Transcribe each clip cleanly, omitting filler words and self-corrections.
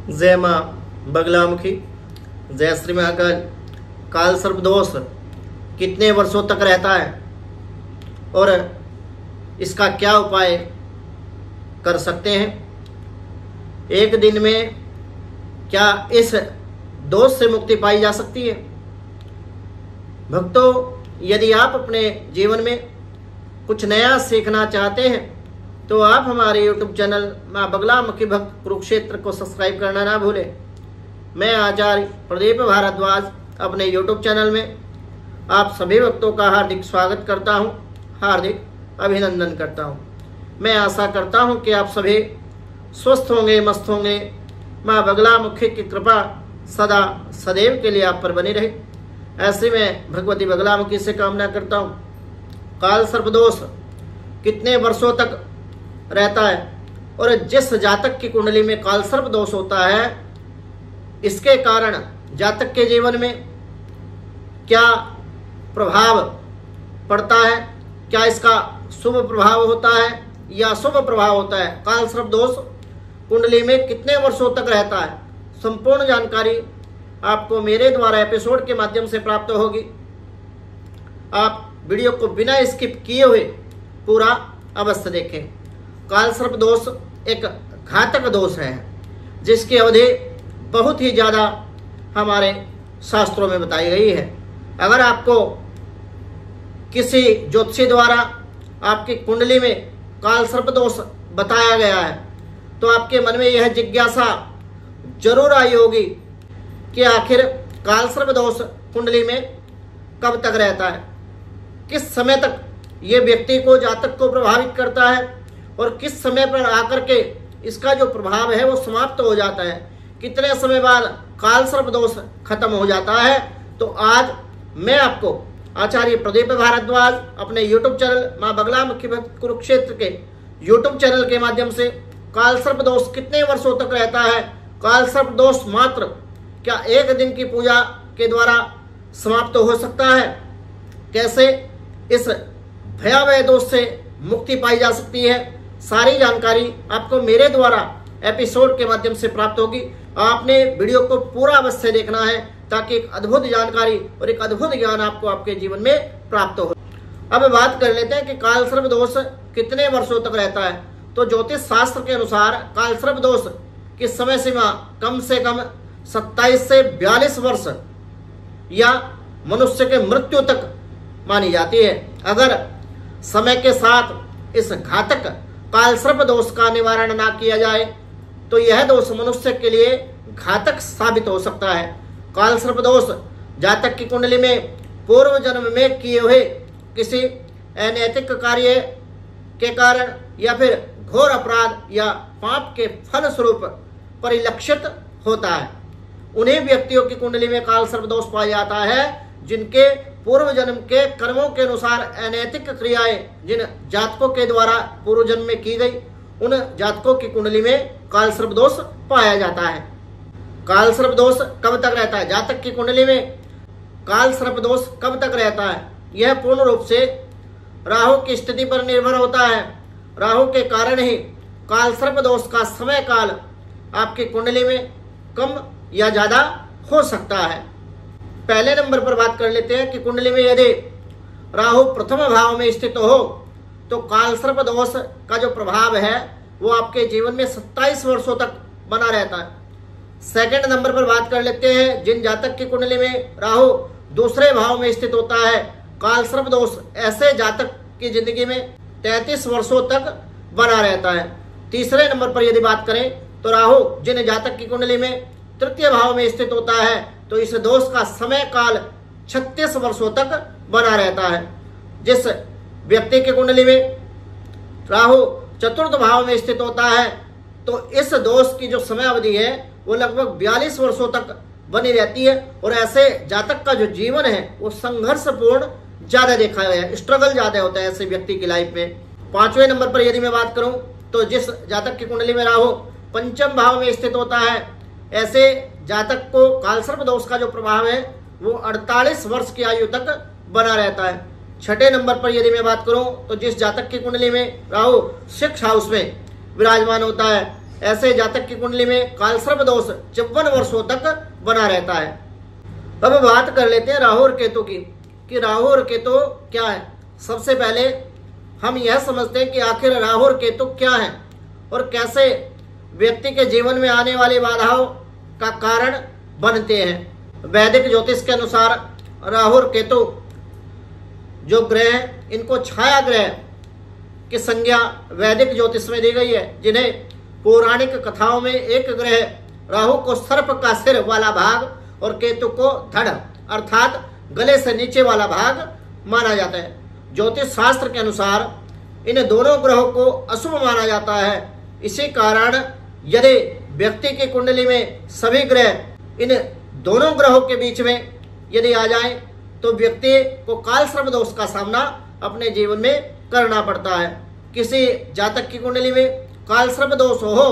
जय माँ बगलामुखी, जय श्री महाकाल। काल सर्प दोष कितने वर्षों तक रहता है और इसका क्या उपाय कर सकते हैं? एक दिन में क्या इस दोष से मुक्ति पाई जा सकती है? भक्तों, यदि आप अपने जीवन में कुछ नया सीखना चाहते हैं तो आप हमारे YouTube चैनल माँ बगलामुखी भक्त कुरुक्षेत्र को सब्सक्राइब करना ना भूलें। मैं आचार्य प्रदीप भारद्वाज अपने YouTube चैनल में आप सभी भक्तों का हार्दिक स्वागत करता हूं, हार्दिक अभिनंदन करता हूं। मैं आशा करता हूं कि आप सभी स्वस्थ होंगे, मस्त होंगे। माँ बगलामुखी की कृपा सदा सदैव के लिए आप पर बनी रहे, ऐसे मैं भगवती बगलामुखी से कामना करता हूं। काल सर्प दोष कितने वर्षों तक रहता है और जिस जातक की कुंडली में काल सर्प दोष होता है, इसके कारण जातक के जीवन में क्या प्रभाव पड़ता है? क्या इसका शुभ प्रभाव होता है या अशुभ प्रभाव होता है? काल सर्प दोष कुंडली में कितने वर्षों तक रहता है? संपूर्ण जानकारी आपको मेरे द्वारा एपिसोड के माध्यम से प्राप्त होगी। आप वीडियो को बिना स्किप किए हुए पूरा अवश्य देखें। काल सर्प दोष एक घातक दोष है जिसकी अवधि बहुत ही ज़्यादा हमारे शास्त्रों में बताई गई है। अगर आपको किसी ज्योतिषी द्वारा आपकी कुंडली में काल सर्प दोष बताया गया है तो आपके मन में यह जिज्ञासा जरूर आई होगी कि आखिर काल सर्प दोष कुंडली में कब तक रहता है, किस समय तक ये व्यक्ति को, जातक को प्रभावित करता है और किस समय पर आकर के इसका जो प्रभाव है वो समाप्त हो जाता है, कितने समय बाद काल सर्प दोष खत्म हो जाता है। तो आज मैं आपको आचार्य प्रदीप भारद्वाज अपने YouTube चैनल माँ बगलामुखी भक्त कुरुक्षेत्र के YouTube चैनल के माध्यम से काल सर्प दोष कितने वर्षों तक रहता है, काल सर्प दोष मात्र क्या एक दिन की पूजा के द्वारा समाप्त हो सकता है, कैसे इस भयावह दोष से मुक्ति पाई जा सकती है, सारी जानकारी आपको मेरे द्वारा एपिसोड के माध्यम से प्राप्त होगी। आपने वीडियो को पूरा अवश्य देखना है ताकि एक अद्भुत जानकारी और एक अद्भुत ज्ञान आपको आपके जीवन में प्राप्त हो। अब बात कर लेते हैं कि काल सर्प दोष कितने वर्षों तक रहता है। तो ज्योतिष शास्त्र के अनुसार काल सर्प दोष की समय सीमा कम से कम 27 से 42 वर्ष या मनुष्य के मृत्यु तक मानी जाती है। अगर समय के साथ इस घातक काल सर्प दोष का निवारण ना किया जाए तो यह दोष मनुष्य के लिए घातक साबित हो सकता है। काल सर्प दोष जातक की कुंडली में पूर्व जन्म में किए हुए किसी अनैतिक कार्य के कारण या फिर घोर अपराध या पाप के फल स्वरूप परिलक्षित होता है। उन्हीं व्यक्तियों की कुंडली में काल सर्प दोष पाया जाता है जिनके पूर्व जन्म के कर्मों के अनुसार अनैतिक क्रियाएं जिन जातकों के द्वारा पूर्व जन्म में की गई, उन जातकों की कुंडली में काल सर्प दोष पाया जाता है। काल सर्प दोष कब तक रहता है? जातक की कुंडली में काल सर्प दोष कब तक रहता है? यह पूर्ण रूप से राहु की स्थिति पर निर्भर होता है। राहु के कारण ही काल सर्प दोष का समय काल आपकी कुंडली में कम या ज्यादा हो सकता है। पहले नंबर पर बात कर लेते हैं कि कुंडली में यदि राहु प्रथम भाव में स्थित हो तो काल सर्प दोष का जो प्रभाव है वो आपके जीवन में 27 वर्षों तक बना रहता है। सेकंड नंबर पर बात कर लेते हैं जिन जातक की कुंडली में राहु दूसरे भाव में स्थित होता है, काल सर्प दोष ऐसे जातक की जिंदगी में 33 वर्षों तक बना रहता है। तीसरे नंबर पर यदि बात करें तो राहु जिन जातक की कुंडली में तृतीय भाव में स्थित होता है तो इस दोष का समय काल 36 वर्षों तक बना रहता है। जिस व्यक्ति की कुंडली में राहु चतुर्थ भाव में स्थित होता है तो इस दोष की जो समय अवधि है वो लगभग 42 वर्षों तक बनी रहती है और ऐसे जातक का जो जीवन है वो संघर्षपूर्ण ज्यादा देखा गया है, स्ट्रगल ज्यादा होता है ऐसे व्यक्ति की लाइफ में। पांचवें नंबर पर यदि मैं बात करूं तो जिस जातक की कुंडली में राहु पंचम भाव में स्थित होता है, ऐसे जातक को काल सर्प दोष का जो प्रभाव है वो 48 वर्ष की आयु तक बना रहता है। छठे नंबर पर यदि मैं बात करूं तो जिस जातक की कुंडली में राहु 6th हाउस में विराजमान होता है, ऐसे जातक की कुंडली में कालसर्प दोष 54 वर्षों तक बना रहता है। अब बात कर लेते हैं राहु और केतु की, कि राहु और केतु क्या है। सबसे पहले हम यह समझते हैं कि आखिर राहु और केतु क्या है और कैसे व्यक्ति के जीवन में आने वाली बाधाओं का कारण बनते हैं। वैदिक ज्योतिष के अनुसार राहु और केतु जो ग्रह हैं, इनको छाया ग्रह की संज्ञा वैदिक ज्योतिष में दी गई है, जिन्हें पौराणिक कथाओं में एक ग्रह राहु को सर्प का सिर वाला भाग और केतु को धड़ अर्थात गले से नीचे वाला भाग माना जाता है। ज्योतिष शास्त्र के अनुसार इन दोनों ग्रहों को अशुभ माना जाता है। इसी कारण यदि व्यक्ति की कुंडली में सभी ग्रह इन दोनों ग्रहों के बीच में यदि आ जाएं, तो व्यक्ति को कालसर्प दोष का सामना अपने जीवन में करना पड़ता है। किसी जातक की कुंडली में कालसर्प दोष हो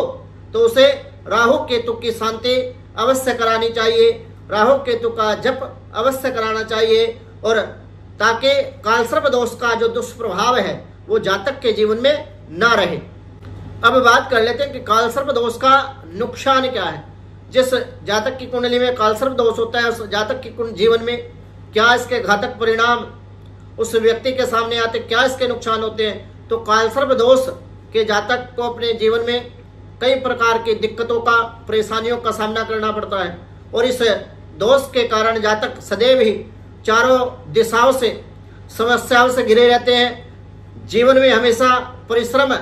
तो उसे राहु केतु की शांति अवश्य करानी चाहिए, राहु केतु का जप अवश्य कराना चाहिए, और ताकि कालसर्प दोष का जो दुष्प्रभाव है वो जातक के जीवन में ना रहे। अब बात कर लेते हैं कि कालसर्प दोष का नुकसान क्या है। जिस जातक की कुंडली में कालसर्प दोष होता है, उस जातक की जीवन में क्या इसके घातक परिणाम उस व्यक्ति के सामने आते, क्या इसके नुकसान होते हैं। तो कालसर्प दोष के जातक को अपने जीवन में कई प्रकार की दिक्कतों का, परेशानियों का सामना करना पड़ता है, और इस दोष के कारण जातक सदैव ही चारों दिशाओं से समस्याओं से घिरे रहते हैं। जीवन में हमेशा परिश्रम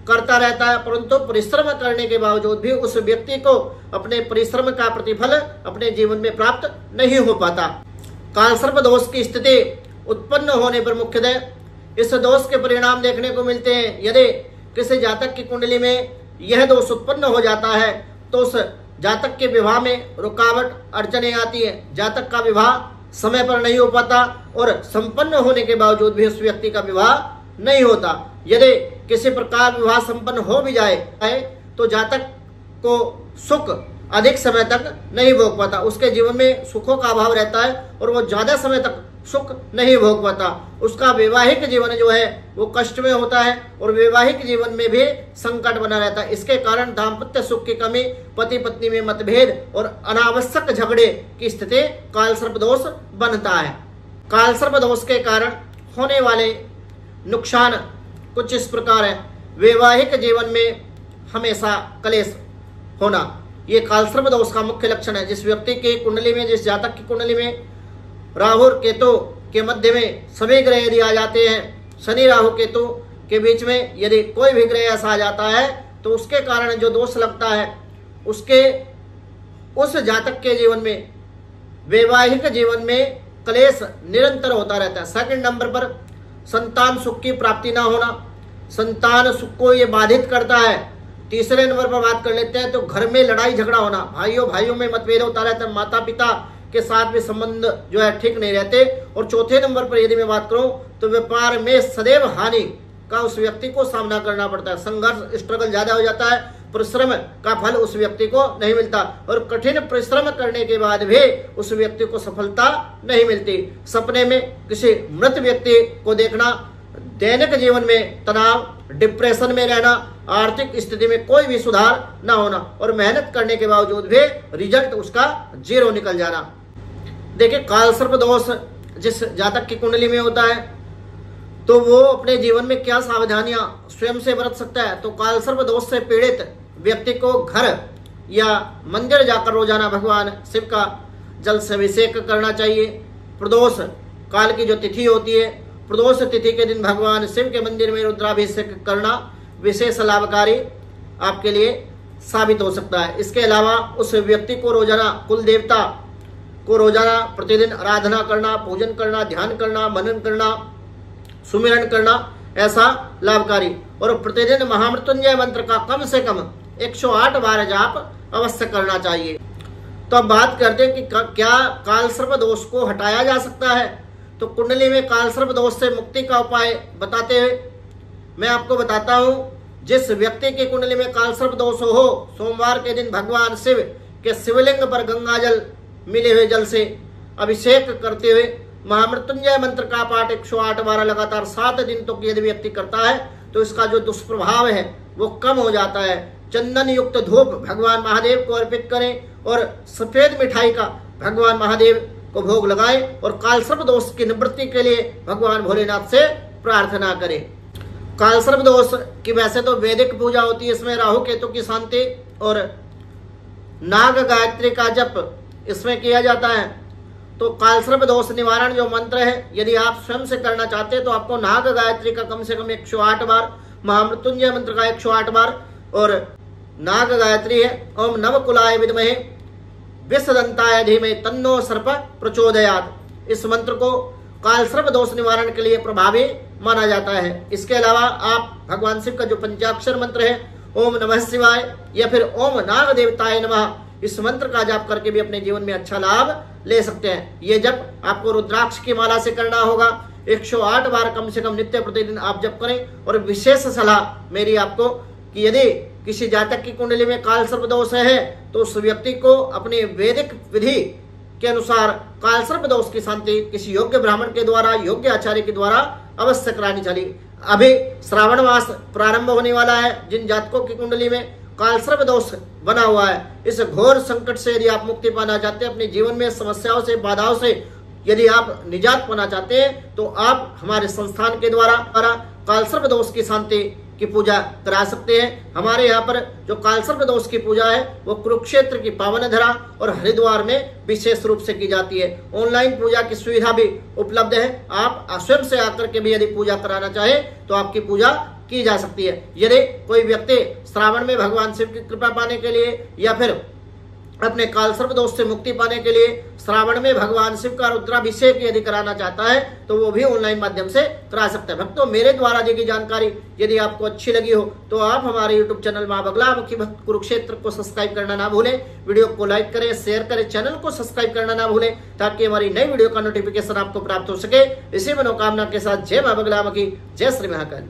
करता रहता है, परंतु परिश्रम करने के बावजूद भी उस व्यक्ति को अपने परिश्रम का प्रतिफल अपने जीवन में प्राप्त नहीं हो पाता। कालसर्प दोष की स्थिति उत्पन्न होने पर मुख्यतः इस दोष के परिणाम देखने को मिलते हैं। यदि किसी जातक की कुंडली में यह दोष उत्पन्न हो जाता है तो उस जातक के विवाह में रुकावट, अड़चने आती है, जातक का विवाह समय पर नहीं हो पाता और संपन्न होने के बावजूद भी उस व्यक्ति का विवाह नहीं होता। यदि किसी प्रकार विवाह संपन्न हो भी जाए तो जातक को सुख अधिक समय तक नहीं भोग पाता, उसके जीवन में सुखों का अभाव रहता है और वो ज्यादा समय तक सुख नहीं भोग पाता। उसका वैवाहिक जीवन जो है वो कष्ट में होता है और वैवाहिक जीवन में भी संकट बना रहता है। इसके कारण दाम्पत्य सुख की कमी, पति पत्नी में मतभेद और अनावश्यक झगड़े की स्थिति कालसर्प दोष बनता है। कालसर्प दोष के कारण होने वाले नुकसान कुछ इस प्रकार है। वैवाहिक जीवन में हमेशा कलेश होना, ये कालसर्प दोष का मुख्य लक्षण है। जिस व्यक्ति की कुंडली में, जिस जातक की कुंडली में राहु और केतु के मध्य में सभी ग्रह यदि आ जाते हैं, शनि राहु केतु के बीच में यदि कोई भी ग्रह ऐसा आ जाता है तो उसके कारण जो दोष लगता है उसके उस जातक के जीवन में, वैवाहिक जीवन में क्लेश निरंतर होता रहता है। सेकंड नंबर पर संतान सुख की प्राप्ति ना होना, संतान सुख को ये बाधित करता है। तीसरे नंबर पर बात कर लेते हैं तो घर में लड़ाई झगड़ा होना, भाइयों में मतभेद होता रहता है, माता पिता के साथ भी संबंध जो है ठीक नहीं रहते। और चौथे नंबर पर यदि मैं बात करूं तो व्यापार में सदैव हानि का उस व्यक्ति को सामना करना पड़ता है, संघर्ष स्ट्रगल ज्यादा हो जाता है, परिश्रम का फल उस व्यक्ति को नहीं मिलता और कठिन परिश्रम करने के बाद भी उस व्यक्ति को सफलता नहीं मिलती। सपने में किसी मृत व्यक्ति को देखना, दैनिक जीवन में तनाव, डिप्रेशन में रहना, आर्थिक स्थिति में कोई भी सुधार ना होना और मेहनत करने के बावजूद भी रिजल्ट उसका 0 निकल जाना। देखिए, कालसर्प दोष जिस जातक की कुंडली में होता है तो वो अपने जीवन में क्या सावधानियां स्वयं से बरत सकता है। तो कालसर्प दोष से पीड़ित व्यक्ति को घर या मंदिर जाकर रोजाना भगवान शिव का जल से अभिषेक करना चाहिए। प्रदोष काल की जो तिथि होती है, प्रदोष तिथि के दिन भगवान शिव के मंदिर में रुद्राभिषेक करना विशेष लाभकारी आपके लिए साबित हो सकता है। इसके अलावा उस व्यक्ति को रोजाना कुल देवता को रोजाना प्रतिदिन आराधना करना, पूजन करना, ध्यान करना, मनन करना, सुमिरन करना ऐसा लाभकारी। और प्रतिदिन महामृत्युंजय मंत्र का कम से कम 108 बार जाप अवश्य करना चाहिए। तो अब बात करते हैं कि क्या कालसर्प दोष को हटाया जा सकता है। तो कुंडली में कालसर्प दोष से मुक्ति का उपाय बताते हुए मैं आपको बताता हूं। जिस व्यक्ति की कुंडली में कालसर्प दोष हो, सोमवार के दिन भगवान शिव के शिवलिंग पर गंगा जल मिले हुए जल से अभिषेक करते हुए महामृत्युंजय मंत्र का पाठ 108 बार लगातार 7 दिन तक यदि व्यक्ति करता है तो इसका जो दुष्प्रभाव है वो कम हो जाता है। चंदन युक्त धूप भगवान महादेव को अर्पित करें और सफेद मिठाई का भगवान महादेव को भोग लगाएं और कालसर्प दोष की निवृत्ति के लिए भगवान भोलेनाथ से प्रार्थना करें। कालसर्प दोष की वैसे तो वैदिक पूजा होती है, इसमें राहु केतु की शांति और नाग गायत्री का जप इसमें किया जाता है। तो कालसर्प दोष निवारण जो मंत्र है, यदि आप स्वयं से करना चाहते हैं तो आपको नाग गायत्री का कम से कम 108 बार, महामृत्युंजय मंत्र का 108 बार और नाग गायत्री है ओम नवकुलाय विद्महे विषदंताय धीमहि तन्नो सर्प प्रचोदयात्। इस मंत्र को कालसर्प दोष निवारण के लिए प्रभावी माना जाता है। इसके अलावा आप भगवान शिव का जो पंचाक्षर मंत्र है ओम नमः शिवाय या फिर ओम नाग देवताय नमः, इस मंत्र का जाप करके भी अपने जीवन में अच्छा लाभ ले सकते हैं। ये जप आपको रुद्राक्ष की माला से करना होगा। 108 बार कम से कम नित्य प्रतिदिन आप जप करें। और विशेष सलाह मेरी आपको कि यदि किसी जातक की कुंडली में कालसर्प दोष है तो उस व्यक्ति को अपने वैदिक विधि के अनुसार कालसर्प दोष की शांति किसी योग्य ब्राह्मण के द्वारा, योग्य आचार्य के द्वारा अवश्य करानी चाहिए। अभी श्रावण मास प्रारंभ होने वाला है। जिन जातकों की कुंडली में कालसर्प दोष बना हुआ है, इस घोर संकट से यदि आप मुक्ति पाना चाहते हैं, अपने जीवन में समस्याओं से, बाधाओं से यदि आप निजात पाना चाहते हैं, तो आप हमारे संस्थान के द्वारा कालसर्प दोष की शांति की पूजा करा सकते हैं। हमारे यहाँ पर जो कालसर्प दोष की पूजा है वो कुरुक्षेत्र की पावन धरा और हरिद्वार में विशेष रूप से की जाती है। ऑनलाइन पूजा की सुविधा भी उपलब्ध है। आप स्वयं से आकर के भी यदि पूजा कराना चाहे तो आपकी पूजा की जा सकती है। यदि कोई व्यक्ति श्रावण में भगवान शिव की कृपा पाने के लिए या फिर अपने कालसर्प दोष से मुक्ति पाने के लिए श्रावण में भगवान शिव का रुद्राभिषेक यदि कराना चाहता है तो वो भी ऑनलाइन माध्यम से करा सकता है। भक्तों, मेरे द्वारा दी गई जानकारी यदि आपको अच्छी लगी हो तो आप हमारे यूट्यूब चैनल मां बगलामुखी भक्त कुरुक्षेत्र को सब्सक्राइब करना ना भूलें। वीडियो को लाइक करें, शेयर करें, चैनल को सब्सक्राइब करना ना भूलें ताकि हमारी नई वीडियो का नोटिफिकेशन आपको प्राप्त हो सके। इसी मनोकामना के साथ जय मां बगलामुखी, जय श्री महाकाल।